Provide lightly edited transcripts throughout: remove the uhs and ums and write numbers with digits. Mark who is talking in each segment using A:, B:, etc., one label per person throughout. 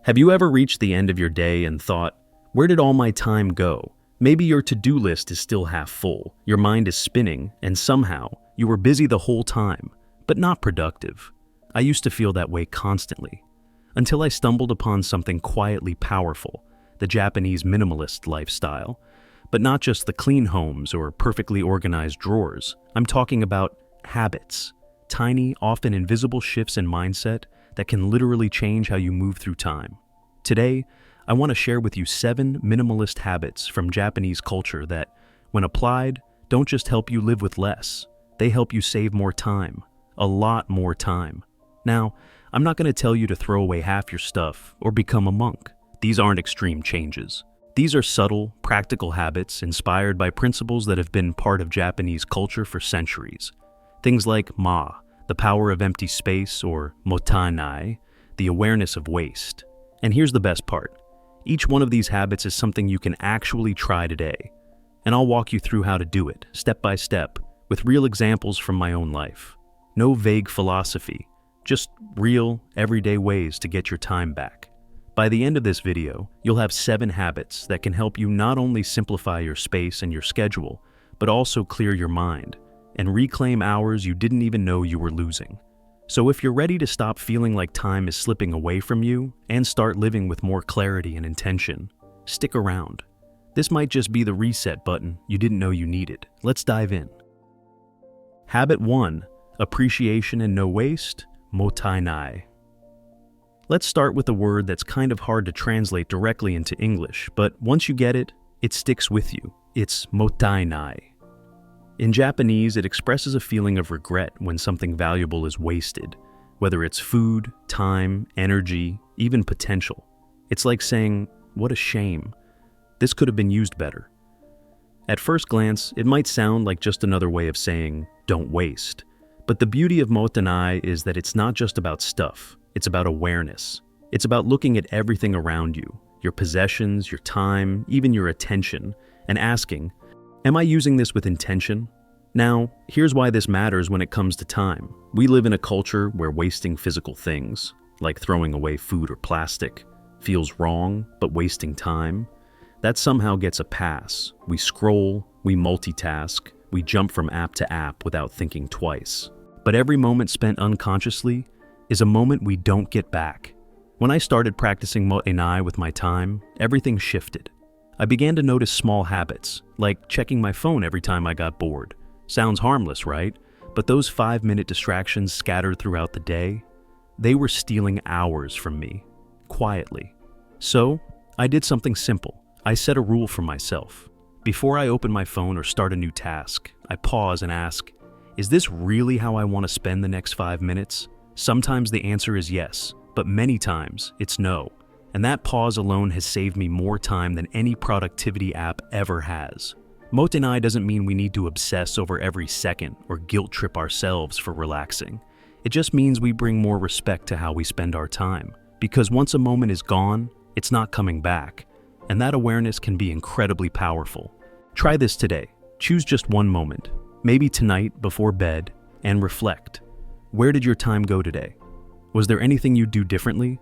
A: Have you ever reached the end of your day and thought, where did all my time go? Maybe your to-do list is still half full, your mind is spinning, and somehow you were busy the whole time, but not productive. I used to feel that way constantly, until I stumbled upon something quietly powerful, the Japanese minimalist lifestyle. But not just the clean homes or perfectly organized drawers. I'm talking about habits, tiny, often invisible shifts in mindset that can literally change how you move through time. Today, I want to share with you 7 minimalist habits from Japanese culture that, when applied, don't just help you live with less. They help you save more time, a lot more time. Now, I'm not going to tell you to throw away half your stuff or become a monk. These aren't extreme changes. These are subtle, practical habits inspired by principles that have been part of Japanese culture for centuries. Things like the power of empty space, or Mottainai, the awareness of waste. And here's the best part. Each one of these habits is something you can actually try today. And I'll walk you through how to do it, step by step, with real examples from my own life. No vague philosophy, just real, everyday ways to get your time back. By the end of this video, you'll have 7 habits that can help you not only simplify your space and your schedule, but also clear your mind and reclaim hours you didn't even know you were losing. So if you're ready to stop feeling like time is slipping away from you and start living with more clarity and intention, stick around. This might just be the reset button you didn't know you needed. Let's dive in. Habit 1, appreciation and no waste, Mottainai. Let's start with a word that's kind of hard to translate directly into English, but once you get it, it sticks with you. It's Mottainai. In Japanese, it expresses a feeling of regret when something valuable is wasted, whether it's food, time, energy, even potential. It's like saying, what a shame. This could have been used better. At first glance, it might sound like just another way of saying, don't waste. But the beauty of Mottainai is that it's not just about stuff. It's about awareness. It's about looking at everything around you, your possessions, your time, even your attention, and asking, am I using this with intention? Now, here's why this matters when it comes to time. We live in a culture where wasting physical things, like throwing away food or plastic, feels wrong, but wasting time, that somehow gets a pass. We scroll, we multitask, we jump from app to app without thinking twice. But every moment spent unconsciously is a moment we don't get back. When I started practicing Mottainai with my time, everything shifted. I began to notice small habits, like checking my phone every time I got bored. Sounds harmless, right? But those 5-minute distractions scattered throughout the day, they were stealing hours from me, quietly. So, I did something simple. I set a rule for myself. Before I open my phone or start a new task, I pause and ask, is this really how I want to spend the next 5 minutes? Sometimes the answer is yes, but many times it's no. And that pause alone has saved me more time than any productivity app ever has. Mottainai doesn't mean we need to obsess over every second or guilt trip ourselves for relaxing. It just means we bring more respect to how we spend our time. Because once a moment is gone, it's not coming back. And that awareness can be incredibly powerful. Try this today. Choose just one moment, maybe tonight before bed, and reflect. Where did your time go today? Was there anything you'd do differently?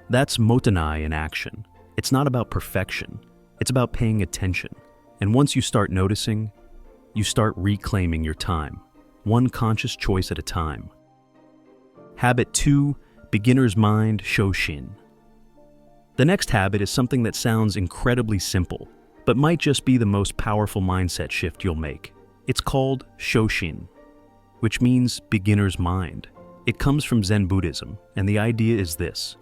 A: That's Mottainai in action. It's not about perfection. It's about paying attention. And once you start noticing, you start reclaiming your time, one conscious choice at a time. Habit 2, beginner's mind, Shoshin. The next habit is something that sounds incredibly simple, but might just be the most powerful mindset shift you'll make. It's called Shoshin, which means beginner's mind. It comes from Zen Buddhism, and the idea is this.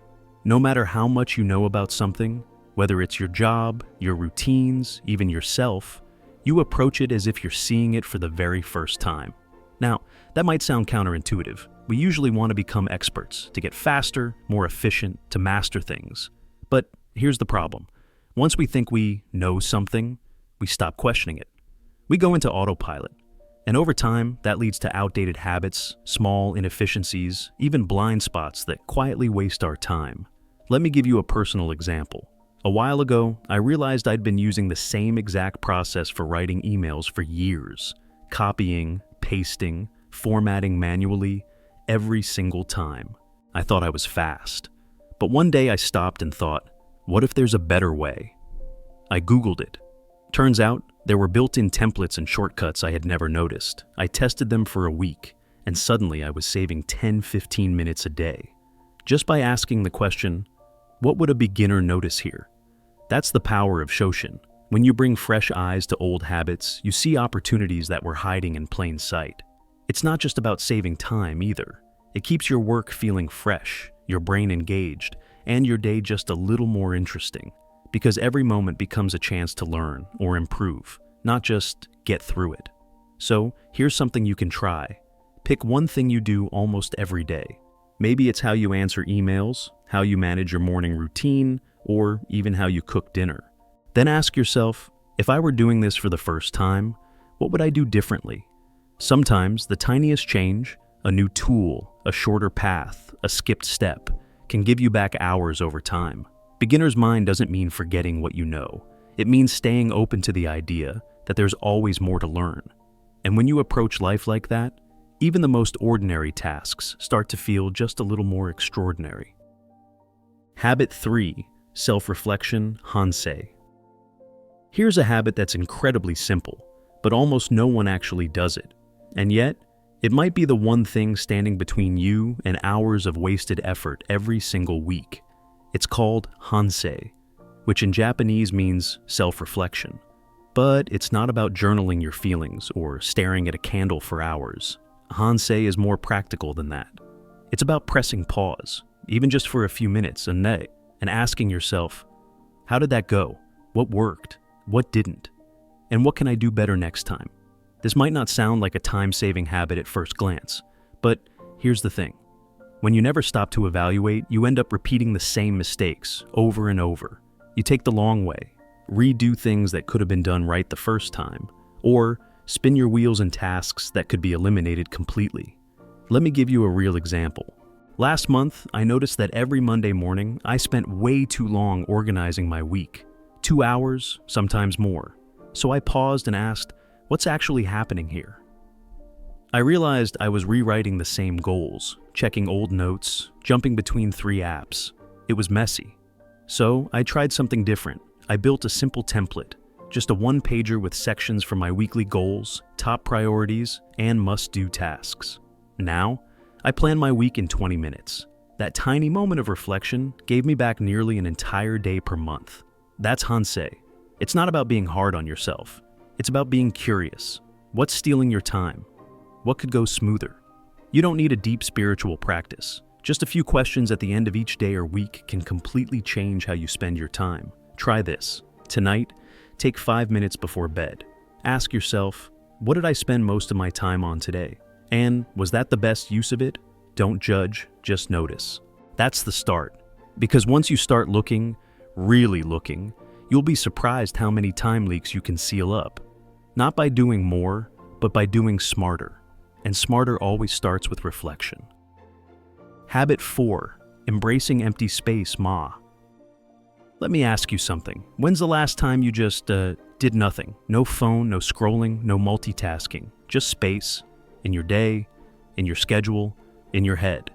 A: No matter how much you know about something, whether it's your job, your routines, even yourself, you approach it as if you're seeing it for the very first time. Now, that might sound counterintuitive. We usually want to become experts, to get faster, more efficient, to master things. But here's the problem. Once we think we know something, we stop questioning it. We go into autopilot. And over time, that leads to outdated habits, small inefficiencies, even blind spots that quietly waste our time. Let me give you a personal example. A while ago, I realized I'd been using the same exact process for writing emails for years. Copying, pasting, formatting manually, every single time. I thought I was fast. But one day I stopped and thought, what if there's a better way? I Googled it. Turns out, there were built-in templates and shortcuts I had never noticed. I tested them for a week, and suddenly I was saving 10-15 minutes a day. Just by asking the question, what would a beginner notice here? That's the power of Shoshin. When you bring fresh eyes to old habits, you see opportunities that were hiding in plain sight. It's not just about saving time either. It keeps your work feeling fresh, your brain engaged, and your day just a little more interesting. Because every moment becomes a chance to learn or improve, not just get through it. So, here's something you can try. Pick one thing you do almost every day. Maybe it's how you answer emails, how you manage your morning routine, or even how you cook dinner. Then ask yourself, if I were doing this for the first time, what would I do differently? Sometimes the tiniest change, a new tool, a shorter path, a skipped step, can give you back hours over time. Beginner's mind doesn't mean forgetting what you know. It means staying open to the idea that there's always more to learn. And when you approach life like that, even the most ordinary tasks start to feel just a little more extraordinary. Habit 3, self-reflection, Hansei. Here's a habit that's incredibly simple, but almost no one actually does it. And yet, it might be the one thing standing between you and hours of wasted effort every single week. It's called Hansei, which in Japanese means self-reflection. But it's not about journaling your feelings or staring at a candle for hours. Hansei is more practical than that. It's about pressing pause, even just for a few minutes, and asking yourself, how did that go? What worked? What didn't? And what can I do better next time? This might not sound like a time-saving habit at first glance, but here's the thing. When you never stop to evaluate, you end up repeating the same mistakes over and over. You take the long way, redo things that could have been done right the first time, or spin your wheels in tasks that could be eliminated completely. Let me give you a real example. Last month, I noticed that every Monday morning, I spent way too long organizing my week. 2 hours, sometimes more. So I paused and asked, what's actually happening here? I realized I was rewriting the same goals, checking old notes, jumping between 3 apps. It was messy. So I tried something different. I built a simple template, just a one-pager with sections for my weekly goals, top priorities, and must-do tasks. Now, I plan my week in 20 minutes. That tiny moment of reflection gave me back nearly an entire day per month. That's Hansei. It's not about being hard on yourself. It's about being curious. What's stealing your time? What could go smoother? You don't need a deep spiritual practice. Just a few questions at the end of each day or week can completely change how you spend your time. Try this. Tonight, take 5 minutes before bed. Ask yourself, what did I spend most of my time on today? And was that the best use of it? Don't judge, just notice. That's the start. Because once you start looking, really looking, you'll be surprised how many time leaks you can seal up. Not by doing more, but by doing smarter. And smarter always starts with reflection. Habit 4, embracing empty space, Ma. Let me ask you something. When's the last time you just did nothing? No phone, no scrolling, no multitasking. Just space, in your day, in your schedule, in your head.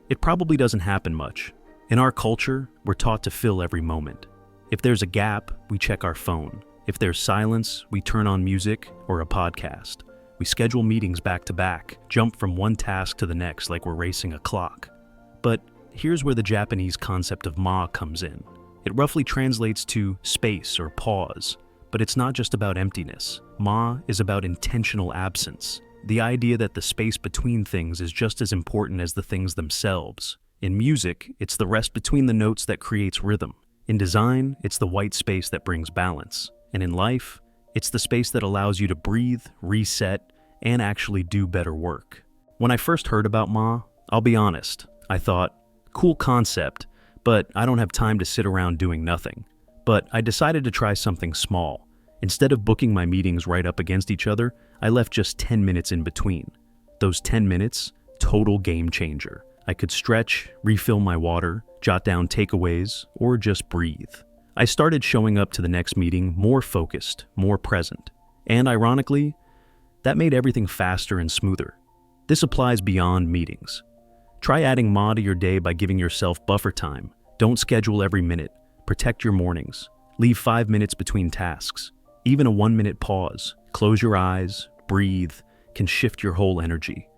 A: It probably doesn't happen much. In our culture, we're taught to fill every moment. If there's a gap, we check our phone. If there's silence, we turn on music or a podcast. We schedule meetings back to back, jump from one task to the next like we're racing a clock. But here's where the Japanese concept of ma comes in. It roughly translates to space or pause, but it's not just about emptiness. Ma is about intentional absence. The idea that the space between things is just as important as the things themselves. In music, it's the rest between the notes that creates rhythm. In design, it's the white space that brings balance. And in life, it's the space that allows you to breathe, reset, and actually do better work. When I first heard about Ma, I'll be honest, I thought, cool concept, but I don't have time to sit around doing nothing. But I decided to try something small. Instead of booking my meetings right up against each other, I left just 10 minutes in between. Those 10 minutes, total game changer. I could stretch, refill my water, jot down takeaways, or just breathe. I started showing up to the next meeting more focused, more present. And ironically, that made everything faster and smoother. This applies beyond meetings. Try adding Ma to your day by giving yourself buffer time. Don't schedule every minute. Protect your mornings. Leave 5 minutes between tasks. Even a 1-minute pause, close your eyes, breathe, can shift your whole energy.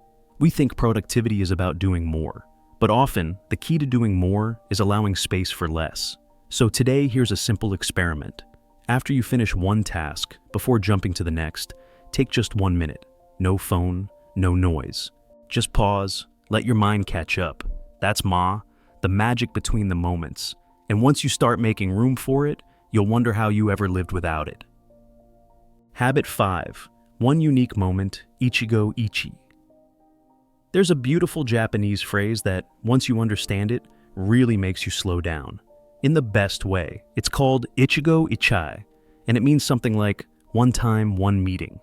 A: We think productivity is about doing more, but often the key to doing more is allowing space for less. So today, here's a simple experiment. After you finish one task, before jumping to the next, take just 1 minute. No phone, no noise. Just pause, let your mind catch up. That's the magic between the moments. And once you start making room for it, you'll wonder how you ever lived without it. Habit 5. One unique moment, Ichigo Ichie. There's a beautiful Japanese phrase that, once you understand it, really makes you slow down. In the best way. It's called Ichigo Ichie, and it means something like one time, one meeting.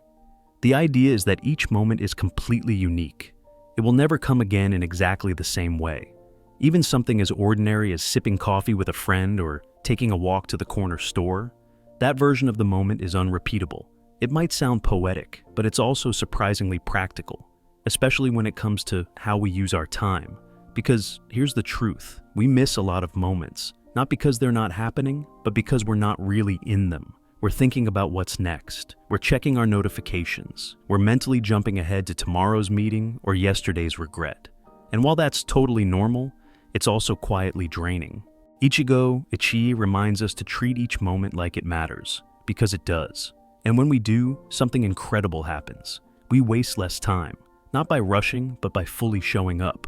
A: The idea is that each moment is completely unique. It will never come again in exactly the same way. Even something as ordinary as sipping coffee with a friend or taking a walk to the corner store, that version of the moment is unrepeatable. It might sound poetic, but it's also surprisingly practical, especially when it comes to how we use our time. Because here's the truth, we miss a lot of moments, not because they're not happening, but because we're not really in them. We're thinking about what's next. We're checking our notifications. We're mentally jumping ahead to tomorrow's meeting or yesterday's regret. And while that's totally normal, it's also quietly draining. Ichigo Ichie reminds us to treat each moment like it matters, because it does. And when we do, something incredible happens. We waste less time, not by rushing, but by fully showing up.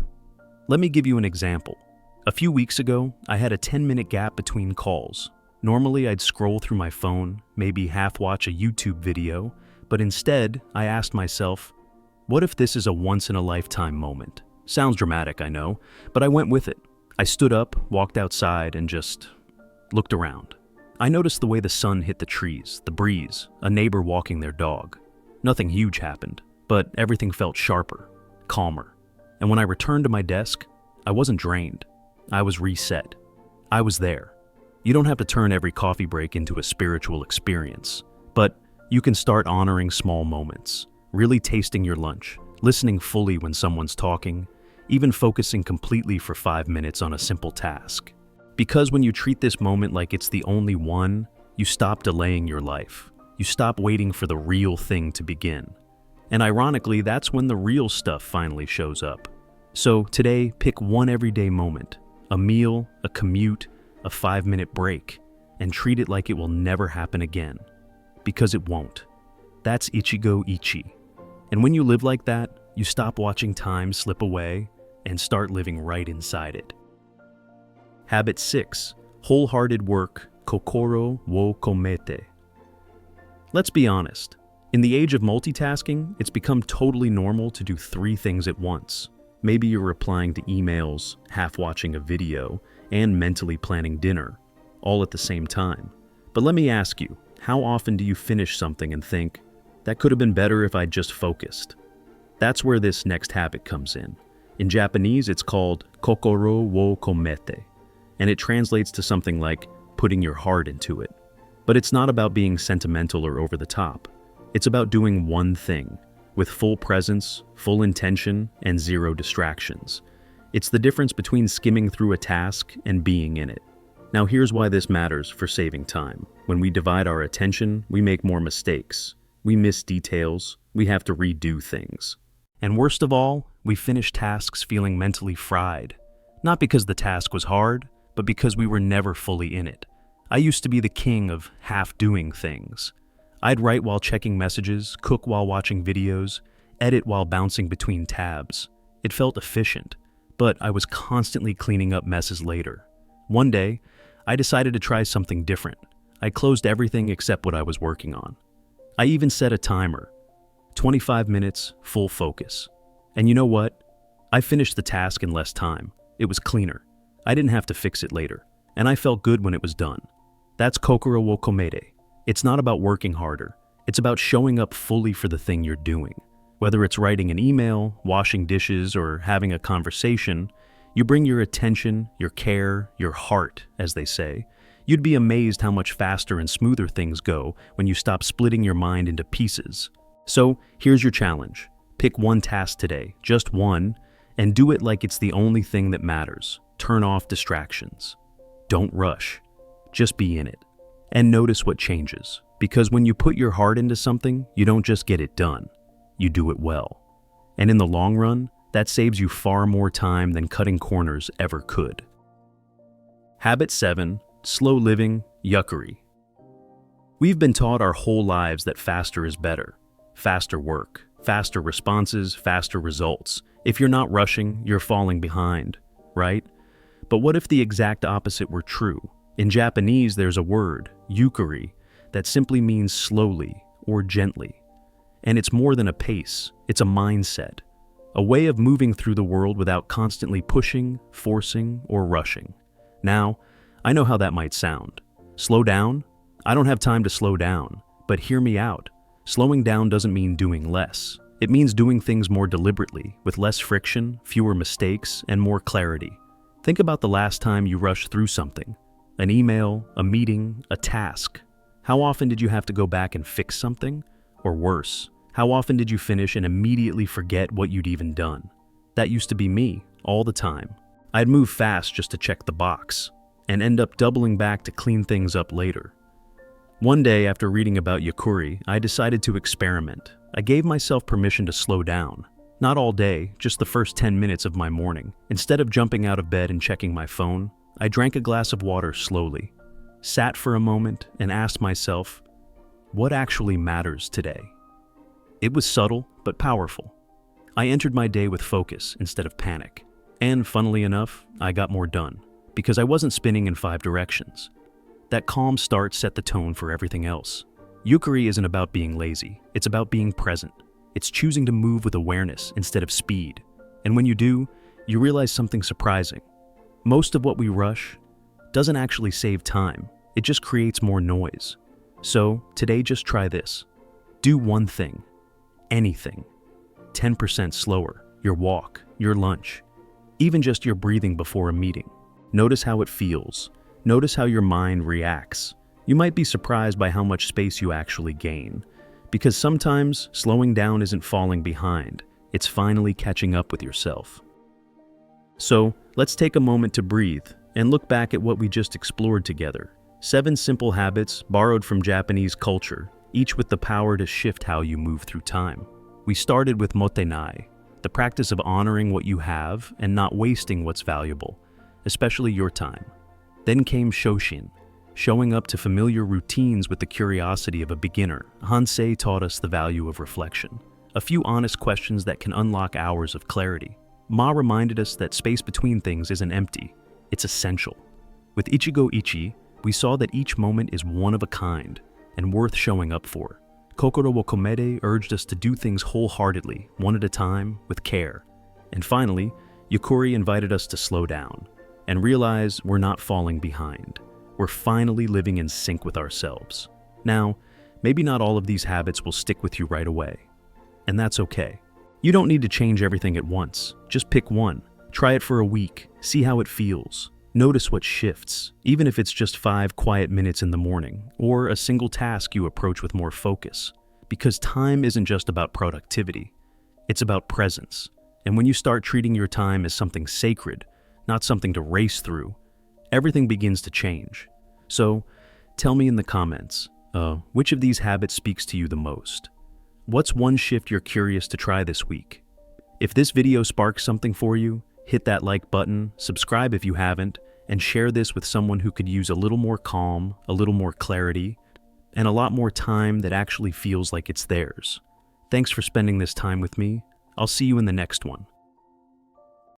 A: Let me give you an example. A few weeks ago, I had a 10-minute gap between calls. Normally, I'd scroll through my phone, maybe half-watch a YouTube video, but instead, I asked myself, what if this is a once-in-a-lifetime moment? Sounds dramatic, I know, but I went with it. I stood up, walked outside, and just looked around. I noticed the way the sun hit the trees, the breeze, a neighbor walking their dog. Nothing huge happened, but everything felt sharper, calmer. And when I returned to my desk, I wasn't drained. I was reset. I was there. You don't have to turn every coffee break into a spiritual experience, but you can start honoring small moments, really tasting your lunch, listening fully when someone's talking, even focusing completely for 5 minutes on a simple task. Because when you treat this moment like it's the only one, you stop delaying your life. You stop waiting for the real thing to begin. And ironically, that's when the real stuff finally shows up. So today, pick one everyday moment, a meal, a commute, a 5-minute break, and treat it like it will never happen again. Because it won't. That's Ichigo Ichie. And when you live like that, you stop watching time slip away and start living right inside it. Habit 6. Wholehearted work, kokoro wo komete. Let's be honest. In the age of multitasking, it's become totally normal to do 3 things at once. Maybe you're replying to emails, half watching a video, and mentally planning dinner, all at the same time. But let me ask you, how often do you finish something and think, that could have been better if I'd just focused? That's where this next habit comes in. In Japanese, it's called kokoro wo komete, and it translates to something like putting your heart into it. But it's not about being sentimental or over the top. It's about doing one thing, with full presence, full intention, and 0 distractions. It's the difference between skimming through a task and being in it. Now here's why this matters for saving time. When we divide our attention, we make more mistakes. We miss details. We have to redo things. And worst of all, we finish tasks feeling mentally fried. Not because the task was hard, but because we were never fully in it. I used to be the king of half-doing things. I'd write while checking messages, cook while watching videos, edit while bouncing between tabs. It felt efficient, but I was constantly cleaning up messes later. One day, I decided to try something different. I closed everything except what I was working on. I even set a timer. 25 minutes, full focus. And you know what? I finished the task in less time. It was cleaner. I didn't have to fix it later. And I felt good when it was done. That's kokoro wo komete. It's not about working harder. It's about showing up fully for the thing you're doing. Whether it's writing an email, washing dishes, or having a conversation, you bring your attention, your care, your heart, as they say. You'd be amazed how much faster and smoother things go when you stop splitting your mind into pieces. So, here's your challenge. Pick one task today, just one, and do it like it's the only thing that matters. Turn off distractions. Don't rush. Just be in it. And notice what changes. Because when you put your heart into something, you don't just get it done. You do it well. And in the long run, that saves you far more time than cutting corners ever could. Habit 7. Slow living, yuckery. We've been taught our whole lives that faster is better. Faster work, faster responses, faster results. If you're not rushing, you're falling behind, right? But what if the exact opposite were true? In Japanese, there's a word, yuckery, that simply means slowly or gently. And it's more than a pace, it's a mindset. A way of moving through the world without constantly pushing, forcing, or rushing. Now, I know how that might sound. Slow down? I don't have time to slow down. But hear me out. Slowing down doesn't mean doing less. It means doing things more deliberately, with less friction, fewer mistakes, and more clarity. Think about the last time you rushed through something. An email, a meeting, a task. How often did you have to go back and fix something? Or worse, how often did you finish and immediately forget what you'd even done? That used to be me, all the time. I'd move fast just to check the box, and end up doubling back to clean things up later. One day, after reading about yuckery, I decided to experiment. I gave myself permission to slow down. Not all day, just the first 10 minutes of my morning. Instead of jumping out of bed and checking my phone, I drank a glass of water slowly, sat for a moment, and asked myself, what actually matters today? It was subtle, but powerful. I entered my day with focus instead of panic. And funnily enough, I got more done, because I wasn't spinning in 5 directions. That calm start set the tone for everything else. Yuckery isn't about being lazy, it's about being present. It's choosing to move with awareness instead of speed. And when you do, you realize something surprising. Most of what we rush doesn't actually save time, it just creates more noise. So, today just try this. Do one thing. Anything. 10% slower. Your walk, your lunch. Even just your breathing before a meeting. Notice how it feels. Notice how your mind reacts. You might be surprised by how much space you actually gain. Because sometimes, slowing down isn't falling behind. It's finally catching up with yourself. So, let's take a moment to breathe and look back at what we just explored together. 7 simple habits borrowed from Japanese culture, each with the power to shift how you move through time. We started with Mottainai, the practice of honoring what you have and not wasting what's valuable, especially your time. Then came Shoshin, showing up to familiar routines with the curiosity of a beginner. Hansei taught us the value of reflection, a few honest questions that can unlock hours of clarity. Ma reminded us that space between things isn't empty, it's essential. With Ichigo Ichie, we saw that each moment is one of a kind and worth showing up for. Kokoro wo komete urged us to do things wholeheartedly, one at a time, with care. And finally, yuckery invited us to slow down and realize we're not falling behind. We're finally living in sync with ourselves. Now, maybe not all of these habits will stick with you right away, and that's okay. You don't need to change everything at once. Just pick one. Try it for a week. See how it feels. Notice what shifts, even if it's just 5 quiet minutes in the morning, or a single task you approach with more focus. Because time isn't just about productivity. It's about presence. And when you start treating your time as something sacred, not something to race through, everything begins to change. So, tell me in the comments, which of these habits speaks to you the most? What's one shift you're curious to try this week? If this video sparks something for you, hit that like button, subscribe if you haven't, and share this with someone who could use a little more calm, a little more clarity, and a lot more time that actually feels like it's theirs. Thanks for spending this time with me. I'll see you in the next one.